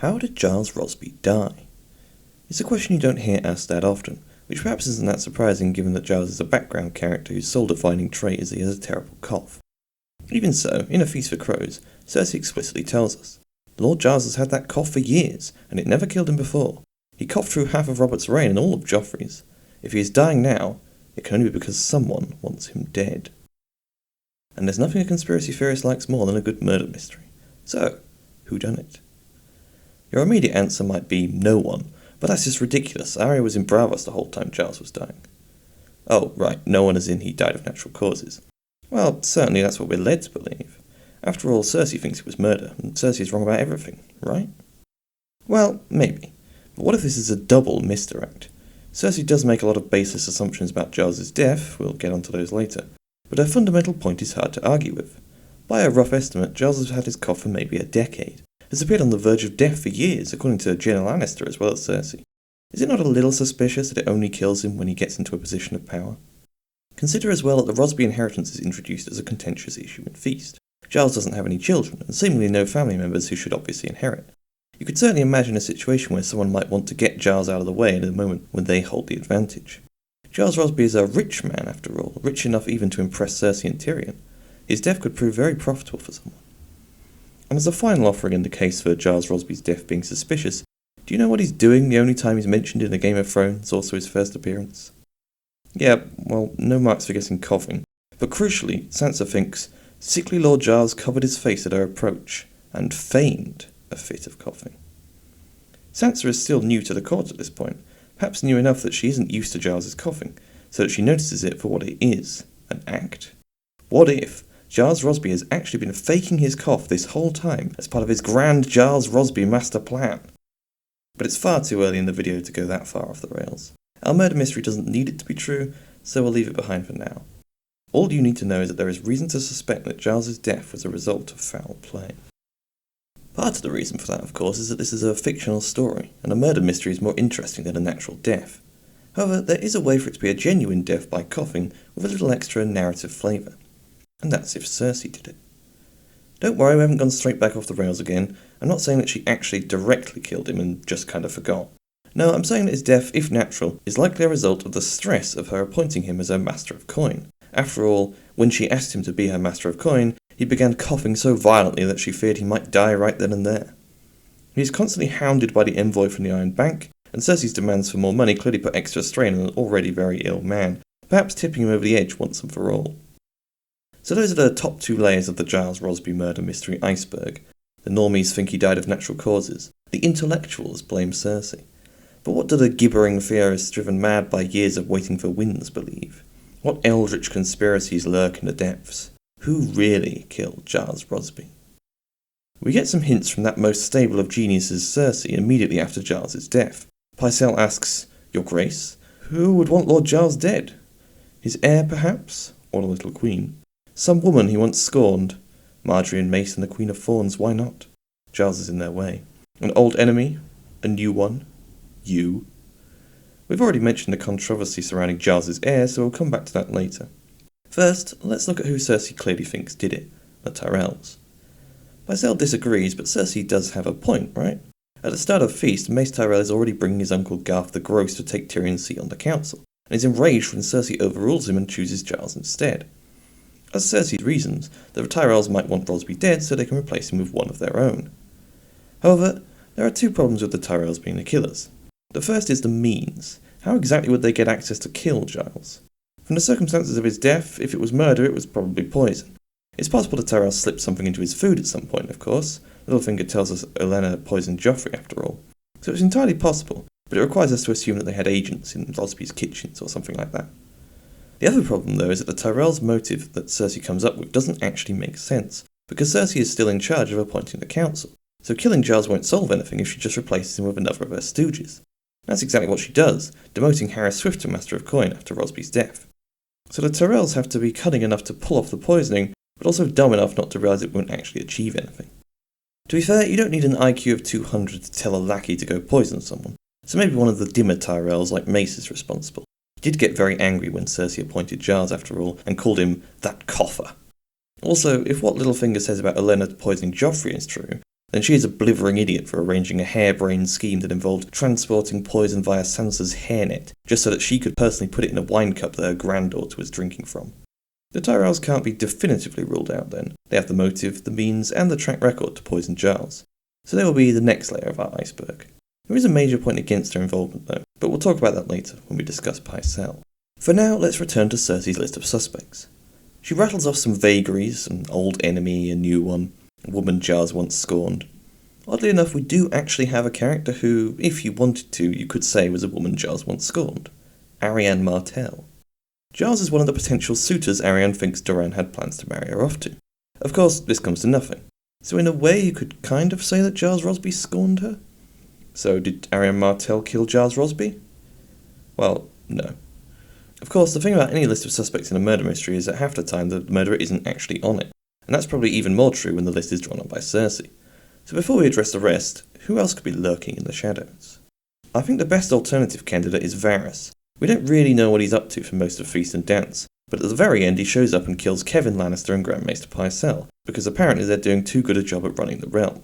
How did Gyles Rosby die? It's a question you don't hear asked that often, which perhaps isn't that surprising given that Gyles is a background character whose sole defining trait is that he has a terrible cough. Even so, in A Feast for Crows, Cersei explicitly tells us, Lord Gyles has had that cough for years, and it never killed him before. He coughed through half of Robert's reign and all of Joffrey's. If he is dying now, it can only be because someone wants him dead. And there's nothing a conspiracy theorist likes more than a good murder mystery. So, who done it? Your immediate answer might be no one, but that's just ridiculous. Arya was in Bravos the whole time Gyles was dying. Oh, right, no one as in he died of natural causes. Well, certainly that's what we're led to believe. After all, Cersei thinks it was murder, and Cersei is wrong about everything, right? Well, maybe. But what if this is a double misdirect? Cersei does make a lot of baseless assumptions about Gyles' death, we'll get onto those later, but her fundamental point is hard to argue with. By a rough estimate, Gyles has had his cough for maybe a decade, has appeared on the verge of death for years, according to General Lannister as well as Cersei. Is it not a little suspicious that it only kills him when he gets into a position of power? Consider as well that the Rosby inheritance is introduced as a contentious issue in Feast. Gyles doesn't have any children, and seemingly no family members who should obviously inherit. You could certainly imagine a situation where someone might want to get Gyles out of the way at a moment when they hold the advantage. Gyles Rosby is a rich man after all, rich enough even to impress Cersei and Tyrion. His death could prove very profitable for someone. And as a final offering in the case for Gyles Rosby's death being suspicious, do you know what he's doing the only time he's mentioned in A Game of Thrones, also his first appearance? Yeah, well, no marks for guessing coughing, but crucially, Sansa thinks, sickly Lord Gyles covered his face at her approach, and feigned a fit of coughing. Sansa is still new to the court at this point, perhaps new enough that she isn't used to Gyles' coughing, so that she notices it for what it is, an act. What if Gyles Rosby has actually been faking his cough this whole time as part of his grand Gyles Rosby master plan? But it's far too early in the video to go that far off the rails. Our murder mystery doesn't need it to be true, so we'll leave it behind for now. All you need to know is that there is reason to suspect that Gyles' death was a result of foul play. Part of the reason for that, of course, is that this is a fictional story, and a murder mystery is more interesting than a natural death. However, there is a way for it to be a genuine death by coughing with a little extra narrative flavour. And that's if Cersei did it. Don't worry, we haven't gone straight back off the rails again. I'm not saying that she actually directly killed him and just kind of forgot. No, I'm saying that his death, if natural, is likely a result of the stress of her appointing him as her Master of Coin. After all, when she asked him to be her Master of Coin, he began coughing so violently that she feared he might die right then and there. He is constantly hounded by the envoy from the Iron Bank, and Cersei's demands for more money clearly put extra strain on an already very ill man, perhaps tipping him over the edge once and for all. So those are the top two layers of the Gyles Rosby murder mystery iceberg. The normies think he died of natural causes. The intellectuals blame Cersei. But what do the gibbering theorists driven mad by years of waiting for winds believe? What eldritch conspiracies lurk in the depths? Who really killed Gyles Rosby? We get some hints from that most stable of geniuses, Cersei, immediately after Gyles' death. Pycelle asks, Your Grace, who would want Lord Gyles dead? His heir, perhaps? Or the little queen? Some woman he once scorned? Marjorie and Mace and the Queen of Thorns, why not? Gyles is in their way. An old enemy? A new one? You? We've already mentioned the controversy surrounding Gyles' heir, so we'll come back to that later. First, let's look at who Cersei clearly thinks did it, the Tyrells. Pycelle disagrees, but Cersei does have a point, right? At the start of Feast, Mace Tyrell is already bringing his uncle Garth the Gross to take Tyrion's seat on the council, and is enraged when Cersei overrules him and chooses Gyles instead. As Cersei reasons, the Tyrells might want Rosby dead so they can replace him with one of their own. However, there are two problems with the Tyrells being the killers. The first is the means. How exactly would they get access to kill Gyles? From the circumstances of his death, if it was murder, it was probably poison. It's possible the Tyrell slipped something into his food at some point, of course. Littlefinger tells us Olenna poisoned Joffrey after all. So it's entirely possible, but it requires us to assume that they had agents in Rosby's kitchens or something like that. The other problem, though, is that the Tyrell's motive that Cersei comes up with doesn't actually make sense, because Cersei is still in charge of appointing the council, so killing Gyles won't solve anything if she just replaces him with another of her stooges. That's exactly what she does, demoting Harys Swift to Master of Coin after Rosby's death. So the Tyrells have to be cunning enough to pull off the poisoning, but also dumb enough not to realise it won't actually achieve anything. To be fair, you don't need an IQ of 200 to tell a lackey to go poison someone, so maybe one of the dimmer Tyrells like Mace is responsible. He did get very angry when Cersei appointed Gyles after all, and called him that coffer. Also, if what Littlefinger says about Olenna poisoning Joffrey is true, then she is a blithering idiot for arranging a harebrained scheme that involved transporting poison via Sansa's hairnet, just so that she could personally put it in a wine cup that her granddaughter was drinking from. The Tyrells can't be definitively ruled out then. They have the motive, the means, and the track record to poison Gyles. So they will be the next layer of our iceberg. There is a major point against her involvement though, but we'll talk about that later when we discuss Pycelle. For now, let's return to Cersei's list of suspects. She rattles off some vagaries, an old enemy, a new one, a woman Gyles once scorned. Oddly enough, we do actually have a character who, if you wanted to, you could say was a woman Gyles once scorned. Arianne Martell. Gyles is one of the potential suitors Arianne thinks Doran had plans to marry her off to. Of course, this comes to nothing. So in a way, you could kind of say that Gyles Rosby scorned her? So did Arianne Martell kill Gyles Rosby? Well, no. Of course, the thing about any list of suspects in a murder mystery is that half the time the murderer isn't actually on it. And that's probably even more true when the list is drawn up by Cersei. So before we address the rest, who else could be lurking in the shadows? I think the best alternative candidate is Varys. We don't really know what he's up to for most of Feast and Dance, but at the very end he shows up and kills Kevan Lannister and Grand Maester Pycelle, because apparently they're doing too good a job at running the realm.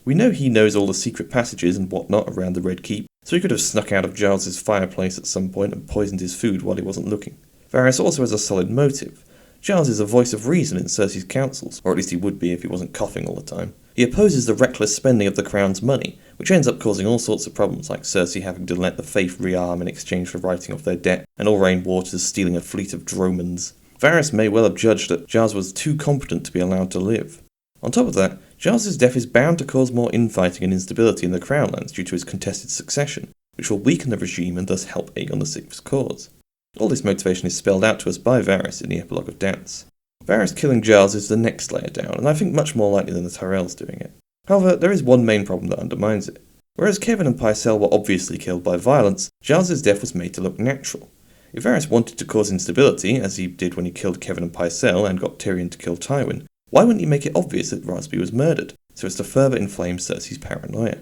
We know he knows all the secret passages and whatnot around the Red Keep, so he could have snuck out of Gyles's fireplace at some point and poisoned his food while he wasn't looking. Varys also has a solid motive. Gyles is a voice of reason in Cersei's councils, or at least he would be if he wasn't coughing all the time. He opposes the reckless spending of the crown's money, which ends up causing all sorts of problems, like Cersei having to let the Faith rearm in exchange for writing off their debt, and Allrain Waters stealing a fleet of dromons. Varys may well have judged that Gyles was too competent to be allowed to live. On top of that, Gyles's death is bound to cause more infighting and instability in the Crownlands due to his contested succession, which will weaken the regime and thus help Aegon VI's cause. All this motivation is spelled out to us by Varys in the Epilogue of Dance. Varys killing Gyles is the next layer down, and I think much more likely than the Tyrells doing it. However, there is one main problem that undermines it. Whereas Kevan and Pycelle were obviously killed by violence, Gyles's death was made to look natural. If Varys wanted to cause instability, as he did when he killed Kevan and Pycelle and got Tyrion to kill Tywin, why wouldn't he make it obvious that Rosby was murdered, so as to further inflame Cersei's paranoia?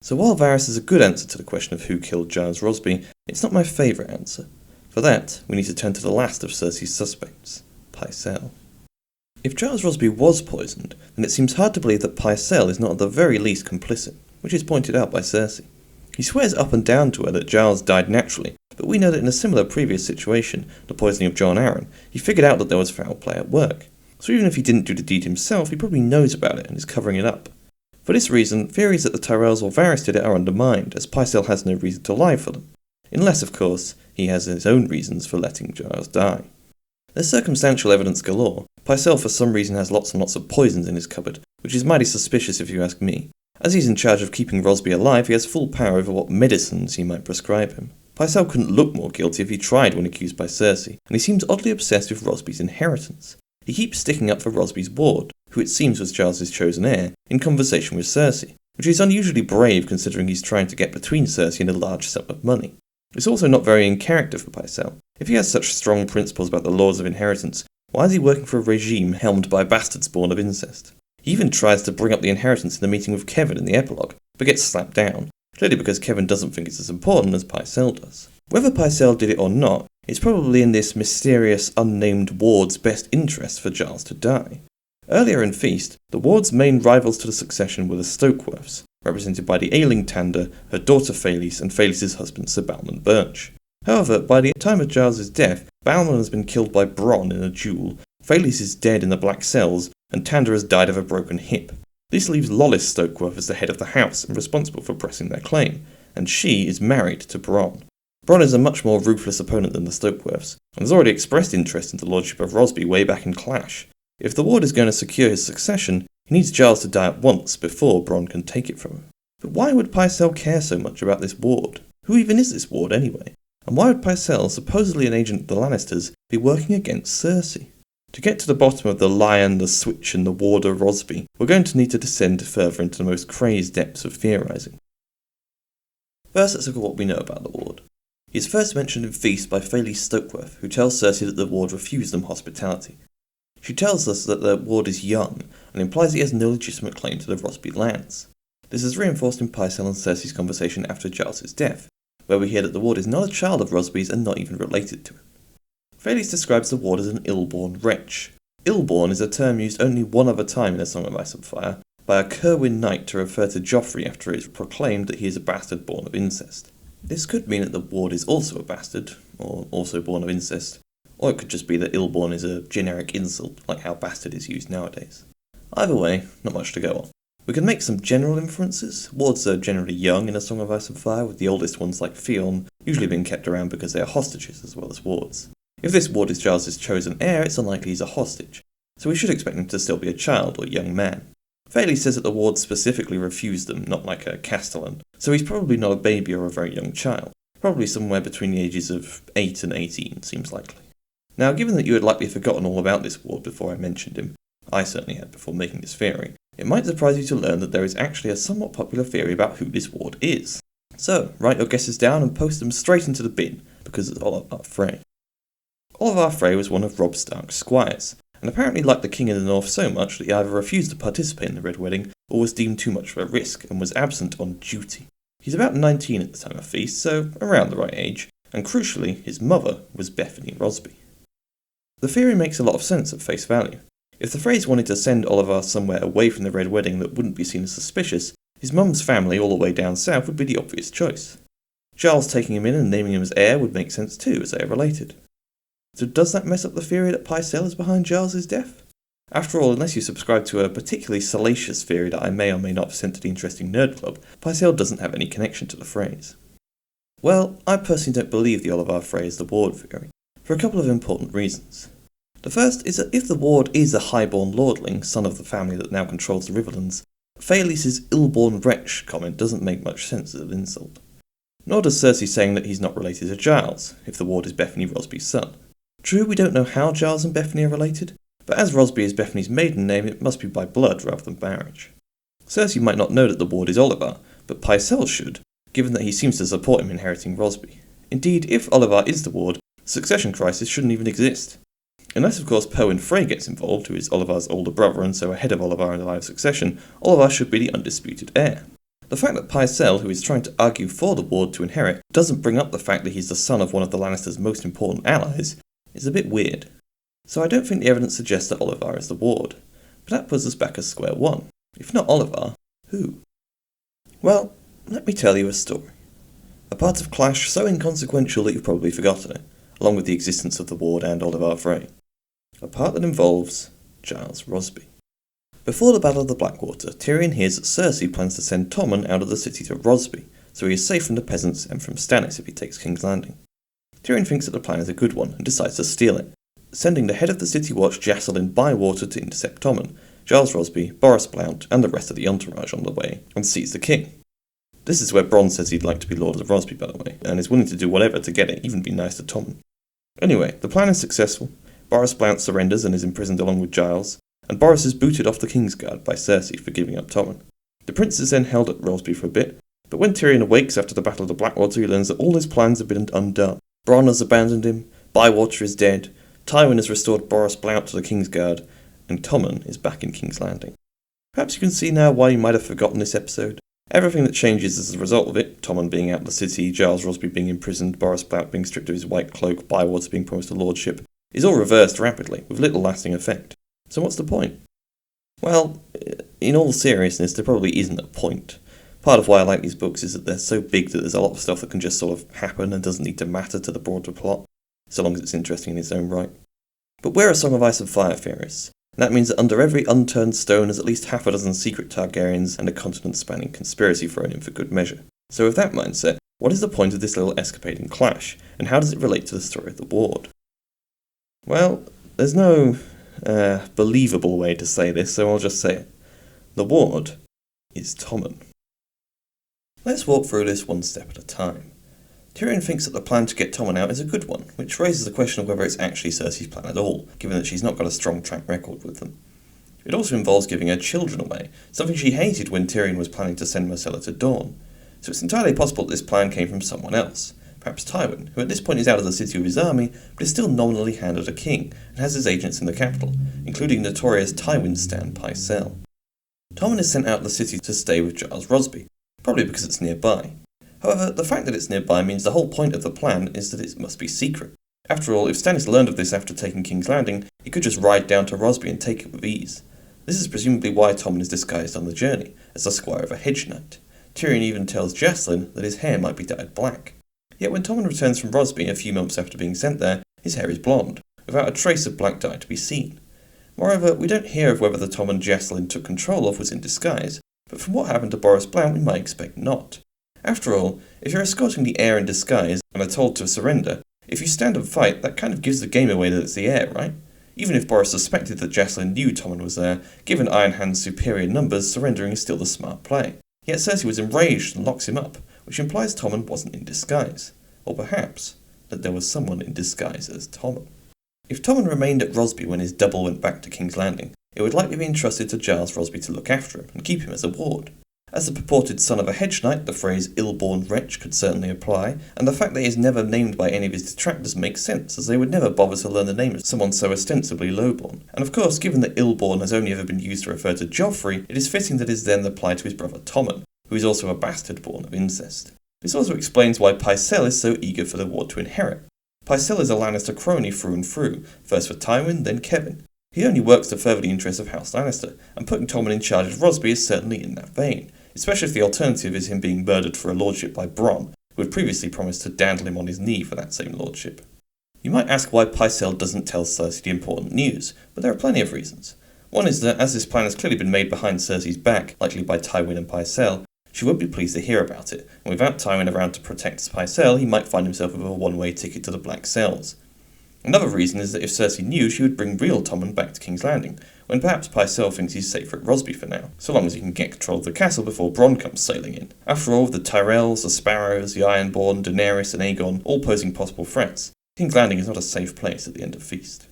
So while Varys is a good answer to the question of who killed Gyles Rosby, it's not my favourite answer. For that, we need to turn to the last of Cersei's suspects, Pycelle. If Gyles Rosby was poisoned, then it seems hard to believe that Pycelle is not at the very least complicit, which is pointed out by Cersei. He swears up and down to her that Gyles died naturally, but we know that in a similar previous situation, the poisoning of Jon Arryn, he figured out that there was foul play at work. So even if he didn't do the deed himself, he probably knows about it and is covering it up. For this reason, theories that the Tyrells or Varys did it are undermined, as Pycelle has no reason to lie for them. Unless, of course, he has his own reasons for letting Gyles die. There's circumstantial evidence galore. Pycelle for some reason has lots and lots of poisons in his cupboard, which is mighty suspicious if you ask me. As he's in charge of keeping Rosby alive, he has full power over what medicines he might prescribe him. Pycelle couldn't look more guilty if he tried when accused by Cersei, and he seems oddly obsessed with Rosby's inheritance. He keeps sticking up for Rosby's ward, who it seems was Gyles's chosen heir, in conversation with Cersei, which is unusually brave considering he's trying to get between Cersei and a large sum of money. It's also not very in character for Pycelle. If he has such strong principles about the laws of inheritance, why is he working for a regime helmed by bastards born of incest? He even tries to bring up the inheritance in the meeting with Kevan in the epilogue, but gets slapped down, clearly because Kevan doesn't think it's as important as Pycelle does. Whether Pycelle did it or not, it's probably in this mysterious, unnamed ward's best interest for Gyles to die. Earlier in Feast, the ward's main rivals to the succession were the Stokeworths, represented by the ailing Tanda, her daughter Phaelys, and Phaelys' husband Sir Balman Birch. However, by the time of Gyles's death, Balman has been killed by Bronn in a duel, Phaelys is dead in the Black Cells, and Tanda has died of a broken hip. This leaves Lolis Stokeworth as the head of the house and responsible for pressing their claim, and she is married to Bronn. Bronn is a much more ruthless opponent than the Stokeworths, and has already expressed interest in the lordship of Rosby way back in Clash. If the ward is going to secure his succession, he needs Gyles to die at once before Bronn can take it from him. But why would Pycelle care so much about this ward? Who even is this ward anyway? And why would Pycelle, supposedly an agent of the Lannisters, be working against Cersei? To get to the bottom of the lion, the switch, and the warder Rosby, we're going to need to descend further into the most crazed depths of theorising. First, let's look at what we know about the ward. He is first mentioned in Feast by Phaelys Stokeworth, who tells Cersei that the ward refused them hospitality. She tells us that the ward is young, and implies he has no legitimate claim to the Rosby lands. This is reinforced in Pycelle and Cersei's conversation after Gyles's death, where we hear that the ward is not a child of Rosby's and not even related to him. Phaelys describes the ward as an ill-born wretch. Ill-born is a term used only one other time in A Song of Ice and Fire, by a Cerwyn knight to refer to Joffrey after it is proclaimed that he is a bastard born of incest. This could mean that the ward is also a bastard, or also born of incest, or it could just be that illborn is a generic insult, like how bastard is used nowadays. Either way, not much to go on. We can make some general inferences. Wards are generally young in A Song of Ice and Fire, with the oldest ones like Fionn usually being kept around because they are hostages as well as wards. If this ward is Gyles' chosen heir, it's unlikely he's a hostage, so we should expect him to still be a child or young man. Fairley says that the ward specifically refused them, not like a castellan, so he's probably not a baby or a very young child. Probably somewhere between the ages of 8 and 18 seems likely. Now, given that you had likely forgotten all about this ward before I mentioned him, I certainly had before making this theory, it might surprise you to learn that there is actually a somewhat popular theory about who this ward is. So, write your guesses down and post them straight into the bin, because it's Olyvar Frey. Olyvar Frey was one of Robb Stark's squires, and apparently liked the king in the north so much that he either refused to participate in the Red Wedding, or was deemed too much of a risk, and was absent on duty. He's about 19 at the time of feast, so around the right age, and crucially, his mother was Bethany Rosby. The theory makes a lot of sense at face value. If the Freys wanted to send Olyvar somewhere away from the Red Wedding that wouldn't be seen as suspicious, his mum's family all the way down south would be the obvious choice. Giles taking him in and naming him as heir would make sense too, as they are related. So does that mess up the theory that Pycelle is behind Giles' death? After all, unless you subscribe to a particularly salacious theory that I may or may not have sent to the Interesting Nerd Club, Pycelle doesn't have any connection to the Freys. Well, I personally don't believe the Olyvar Frey is the ward theory, for a couple of important reasons. The first is that if the ward is a highborn lordling, son of the family that now controls the Riverlands, Faelys' ill-born wretch comment doesn't make much sense as an insult. Nor does Cersei saying that he's not related to Giles, if the ward is Bethany Rosby's son. True, we don't know how Giles and Bethany are related, but as Rosby is Bethany's maiden name, it must be by blood rather than marriage. Cersei might not know that the ward is Olyvar, but Pycelle should, given that he seems to support him inheriting Rosby. Indeed, if Olyvar is the ward, the succession crisis shouldn't even exist. Unless, of course, Perwyn Frey gets involved, who is Olyvar's older brother and so ahead of Olyvar in the line of succession, Olyvar should be the undisputed heir. The fact that Pycelle, who is trying to argue for the ward to inherit, doesn't bring up the fact that he's the son of one of the Lannisters' most important allies is a bit weird. So I don't think the evidence suggests that Olyvar is the ward, but that puts us back at square one. If not Olyvar, who? Well, let me tell you a story. A part of Clash so inconsequential that you've probably forgotten it, along with the existence of the ward and Olyvar Frey. A part that involves Gyles Rosby. Before the Battle of the Blackwater, Tyrion hears that Cersei plans to send Tommen out of the city to Rosby, so he is safe from the peasants and from Stannis if he takes King's Landing. Tyrion thinks that the plan is a good one and decides to steal it, sending the head of the City Watch Jacelyn by water to intercept Tommen, Gyles Rosby, Boros Blount, and the rest of the entourage on the way, and seize the king. This is where Bronn says he'd like to be Lord of Rosby, by the way, and is willing to do whatever to get it, even be nice to Tommen. Anyway, the plan is successful. Boros Blount surrenders and is imprisoned along with Gyles, and Boros is booted off the Kingsguard by Cersei for giving up Tommen. The prince is then held at Rosby for a bit, but when Tyrion awakes after the Battle of the Blackwater, he learns that all his plans have been undone. Bronn has abandoned him, Bywater is dead, Tywin has restored Boros Blount to the Kingsguard, and Tommen is back in King's Landing. Perhaps you can see now why you might have forgotten this episode. Everything that changes as a result of it, Tommen being out of the city, Gyles Rosby being imprisoned, Boros Blount being stripped of his white cloak, Bywater being promised a lordship, is all reversed rapidly, with little lasting effect. So what's the point? Well, in all seriousness, there probably isn't a point. Part of why I like these books is that they're so big that there's a lot of stuff that can just sort of happen and doesn't need to matter to the broader plot, so long as it's interesting in its own right. But we're a Song of Ice and Fire theorists, and that means that under every unturned stone is at least half a dozen secret Targaryens and a continent-spanning conspiracy thrown in for good measure. So with that mindset, what is the point of this little escapade in Clash, and how does it relate to the story of the ward? Well, there's no believable way to say this, so I'll just say it. The ward is Tommen. Let's walk through this one step at a time. Tyrion thinks that the plan to get Tommen out is a good one, which raises the question of whether it's actually Cersei's plan at all, given that she's not got a strong track record with them. It also involves giving her children away, something she hated when Tyrion was planning to send Myrcella to Dorne. So it's entirely possible that this plan came from someone else, perhaps Tywin, who at this point is out of the city with his army, but is still nominally handed a king, and has his agents in the capital, including notorious Tywin stan Pycelle. Tommen is sent out of the city to stay with Gyles Rosby, probably because it's nearby. However, the fact that it's nearby means the whole point of the plan is that it must be secret. After all, if Stannis learned of this after taking King's Landing, he could just ride down to Rosby and take it with ease. This is presumably why Tommen is disguised on the journey, as the squire of a hedge knight. Tyrion even tells Jacelyn that his hair might be dyed black. Yet when Tommen returns from Rosby a few months after being sent there, his hair is blonde, without a trace of black dye to be seen. Moreover, we don't hear of whether the Tommen Jacelyn took control of was in disguise, but from what happened to Boros Blount we might expect not. After all, if you're escorting the heir in disguise and are told to surrender, if you stand and fight, that kind of gives the game away that it's the heir, right? Even if Boros suspected that Jacelyn knew Tommen was there, given Ironhand's superior numbers, surrendering is still the smart play. Yet Cersei was enraged and locks him up, which implies Tommen wasn't in disguise. Or perhaps, that there was someone in disguise as Tommen. If Tommen remained at Rosby when his double went back to King's Landing, it would likely be entrusted to Gyles Rosby to look after him and keep him as a ward. As the purported son of a hedge knight, the phrase ill-born wretch could certainly apply, and the fact that he is never named by any of his detractors makes sense, as they would never bother to learn the name of someone so ostensibly lowborn. And of course, given that ill-born has only ever been used to refer to Joffrey, it is fitting that it is then applied to his brother Tommen, who is also a bastard born of incest. This also explains why Pycelle is so eager for the ward to inherit. Pycelle is a Lannister crony through and through, first for Tywin, then Kevin. He only works to further the interests of House Lannister, and putting Tommen in charge of Rosby is certainly in that vein, especially if the alternative is him being murdered for a lordship by Bronn, who had previously promised to dandle him on his knee for that same lordship. You might ask why Pycelle doesn't tell Cersei the important news, but there are plenty of reasons. One is that, as this plan has clearly been made behind Cersei's back, likely by Tywin and Pycelle, she won't be pleased to hear about it, and without Tywin around to protect Pycelle, he might find himself with a one-way ticket to the Black Cells. Another reason is that if Cersei knew, she would bring real Tommen back to King's Landing, when perhaps Pycelle thinks he's safer at Rosby for now, so long as he can get control of the castle before Bronn comes sailing in. After all, the Tyrells, the Sparrows, the Ironborn, Daenerys and Aegon all posing possible threats, King's Landing is not a safe place at the end of Feast.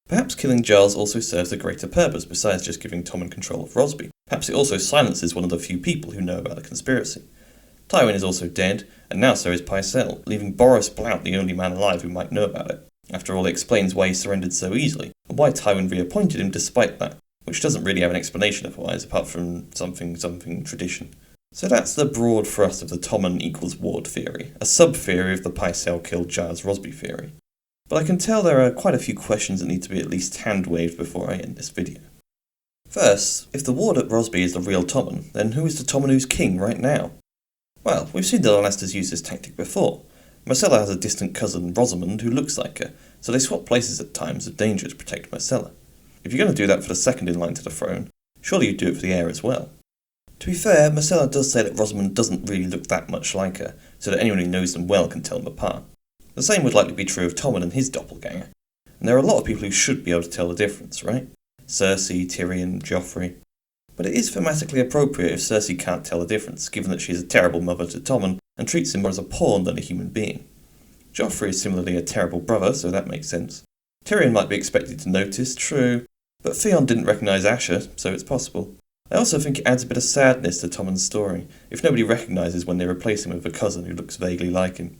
Perhaps killing Gyles also serves a greater purpose besides just giving Tommen control of Rosby. Perhaps it also silences one of the few people who know about the conspiracy. Tywin is also dead, and now so is Pycelle, leaving Boros Blount the only man alive who might know about it. After all, it explains why he surrendered so easily, and why Tywin reappointed him despite that, which doesn't really have an explanation otherwise, apart from something tradition. So that's the broad thrust of the Tommen equals Ward theory, a sub-theory of the Pycelle killed Gyles Rosby theory. But I can tell there are quite a few questions that need to be at least hand-waved before I end this video. First, if the ward at Rosby is the real Tommen, then who is the Tommen who's king right now? Well, we've seen the Lannisters use this tactic before. Myrcella has a distant cousin, Rosamund, who looks like her, so they swap places at times of danger to protect Myrcella. If you're going to do that for the second in line to the throne, surely you'd do it for the heir as well. To be fair, Myrcella does say that Rosamund doesn't really look that much like her, so that anyone who knows them well can tell them apart. The same would likely be true of Tommen and his doppelganger. And there are a lot of people who should be able to tell the difference, right? Cersei, Tyrion, Joffrey. But it is thematically appropriate if Cersei can't tell the difference, given that she is a terrible mother to Tommen and treats him more as a pawn than a human being. Joffrey is similarly a terrible brother, so that makes sense. Tyrion might be expected to notice, true, but Theon didn't recognise Asher, so it's possible. I also think it adds a bit of sadness to Tommen's story, if nobody recognises when they replace him with a cousin who looks vaguely like him.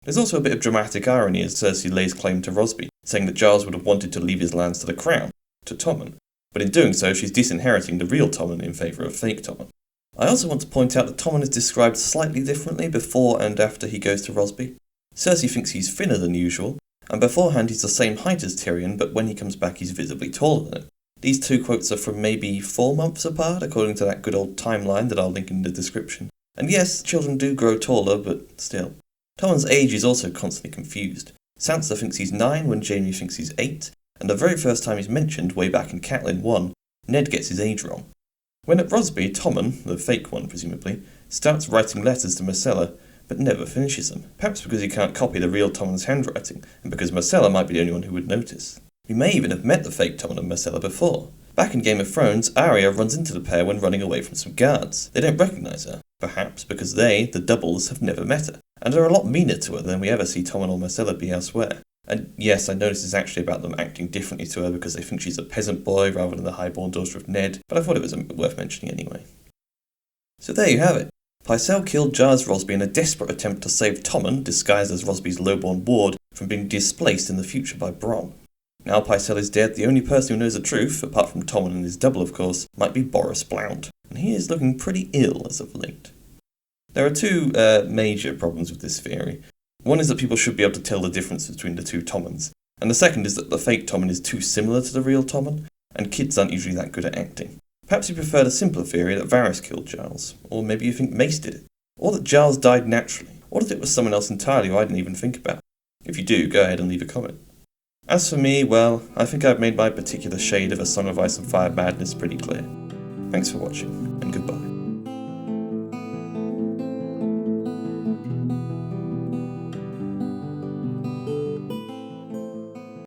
There's also a bit of dramatic irony as Cersei lays claim to Rosby, saying that Gyles would have wanted to leave his lands to the crown, to Tommen, but in doing so she's disinheriting the real Tommen in favour of fake Tommen. I also want to point out that Tommen is described slightly differently before and after he goes to Rosby. Cersei thinks he's thinner than usual, and beforehand he's the same height as Tyrion, but when he comes back he's visibly taller than him. These two quotes are from maybe 4 months apart, according to that good old timeline that I'll link in the description. And yes, children do grow taller, but still. Tommen's age is also constantly confused. Sansa thinks he's 9 when Jaime thinks he's 8, and the very first time he's mentioned, way back in Catelyn 1, Ned gets his age wrong. When at Rosby, Tommen, the fake one presumably, starts writing letters to Myrcella, but never finishes them, perhaps because he can't copy the real Tommen's handwriting, and because Myrcella might be the only one who would notice. We may even have met the fake Tommen and Myrcella before. Back in Game of Thrones, Arya runs into the pair when running away from some guards. They don't recognise her, perhaps because they, the doubles, have never met her, and are a lot meaner to her than we ever see Tommen or Myrcella be elsewhere. And yes, I know this is actually about them acting differently to her because they think she's a peasant boy rather than the highborn daughter of Ned, but I thought it was worth mentioning anyway. So there you have it. Pycelle killed Gyles Rosby in a desperate attempt to save Tommen, disguised as Rosby's lowborn ward, from being displaced in the future by Bronn. Now Pycelle is dead, the only person who knows the truth, apart from Tommen and his double of course, might be Boros Blount, and he is looking pretty ill as of late. There are two major problems with this theory. One is that people should be able to tell the difference between the two Tommens, and the second is that the fake Tommen is too similar to the real Tommen. and kids aren't usually that good at acting. Perhaps you preferred a simpler theory that Varys killed Gyles, or maybe you think Mace did it, or that Gyles died naturally. What if it was someone else entirely who I didn't even think about? If you do, go ahead and leave a comment. As for me, well, I think I've made my particular shade of A Song of Ice and Fire madness pretty clear. Thanks for watching, and goodbye.